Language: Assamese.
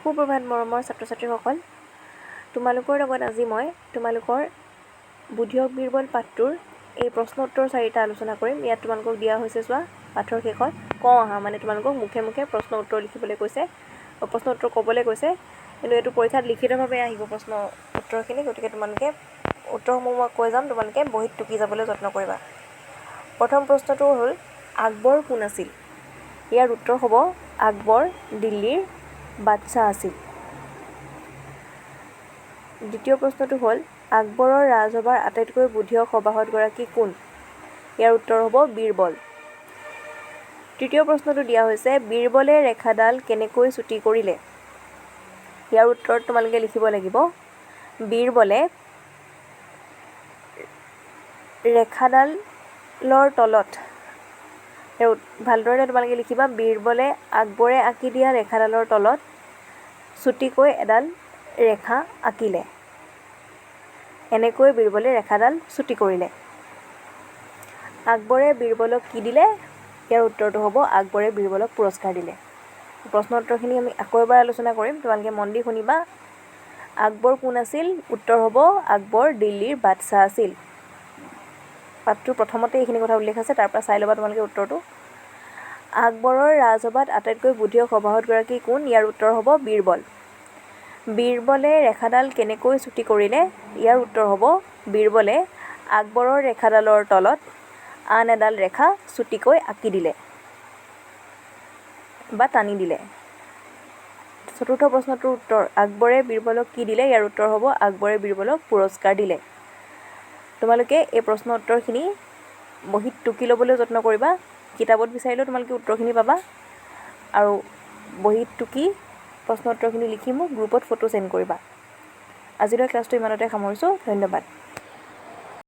সুপ্ৰভাত মৰমৰ ছাত্ৰ ছাত্ৰীসকল, তোমালোকৰ লগত আজি মই তোমালোকৰ বুদ্ধিয়ক বীৰবল পাঠটোৰ এই প্ৰশ্ন উত্তৰ 4টা আলোচনা কৰিম। ইয়াত তোমালোকক দিয়া হৈছে চোৱা পাঠৰ শেষত অহা মানে তোমালোকক মুখে মুখে প্ৰশ্ন উত্তৰ লিখিবলৈ কৈছে, প্ৰশ্ন উত্তৰ ক'বলৈ কৈছে। কিন্তু এইটো পৰীক্ষাত লিখিতভাৱে আহিব প্ৰশ্ন উত্তৰখিনি, গতিকে তোমালোকে উত্তৰসমূহ মই কৈ যাম, তোমালোকে বহীত টুকি যাবলৈ যত্ন কৰিবা। প্ৰথম প্ৰশ্নটো হ'ল আকবৰ কোন আছিল? ইয়াৰ উত্তৰ হ'ব আকবৰ দিল্লীৰ বাদশ্বাহ আছিল। দ্বিতীয় প্ৰশ্নটো হ'ল আকবৰৰ ৰাজসভাৰ আটাইতকৈ বুদ্ধিয়ক সভাসদগৰাকী কোন? ইয়াৰ উত্তৰ হ'ব বীৰবল। তৃতীয় প্ৰশ্নটো দিয়া হৈছে বীৰবলে ৰেখাডাল কেনেকৈ চুটি কৰিলে? ইয়াৰ উত্তৰত তোমালোকে লিখিব লাগিব বীৰবলে ৰেখাডালৰ তলত, ভালদৰে তোমালোকে লিখিবা বীৰবলে আকবৰে আঁকি দিয়া ৰেখাডালৰ তলত চুটিকৈ এডাল ৰেখা আঁকিলে। এনেকৈ বীৰবলে ৰেখাডাল চুটি কৰিলে। আকবৰে বীৰবলক কি দিলে? ইয়াৰ উত্তৰটো হ'ব আকবৰে বীৰবলক পুৰস্কাৰ দিলে। প্ৰশ্ন উত্তৰখিনি আমি আকৌ এবাৰ আলোচনা কৰিম, তোমালোকে মন দি শুনিবা। আকবৰ কোন আছিল? উত্তৰ হ'ব আকবৰ দিল্লীৰ বাদশ্বাহ আছিল। পাঠটোৰ প্ৰথমতে এইখিনি কথা উল্লেখ আছে, তাৰ পৰা চাই ল'বা তোমালোকে উত্তৰটো। আকবৰৰ ৰাজসভাত আটাইতকৈ বুদ্ধিয়ক সভাসদগৰাকী কোন? ইয়াৰ উত্তৰ হ'ব বীৰবল। বীৰবলে ৰেখাডাল কেনেকৈ চুটি কৰিলে? ইয়াৰ উত্তৰ হ'ব বীৰবলে আকবৰৰ ৰেখাডালৰ তলত আন এডাল ৰেখা চুটিকৈ আঁকি দিলে বা টানি দিলে। চতুৰ্থ প্ৰশ্নটোৰ উত্তৰ আকবৰে বীৰবলক কি দিলে? ইয়াৰ উত্তৰ হ'ব আকবৰে বীৰবলক পুৰস্কাৰ দিলে। তোমালোকে এই প্ৰশ্ন উত্তৰখিনি বহীত টুকি ল'বলৈ যত্ন কৰিবা। কিতাপত বিচাৰিলেও তোমালোকে উত্তৰখিনি পাবা, আৰু বহীত টুকি প্ৰশ্ন উত্তৰখিনি লিখি মোক গ্ৰুপত ফটো চেণ্ড কৰিবা। আজিলৈ ক্লাছটো ইমানতে সামৰিছোঁ। ধন্যবাদ।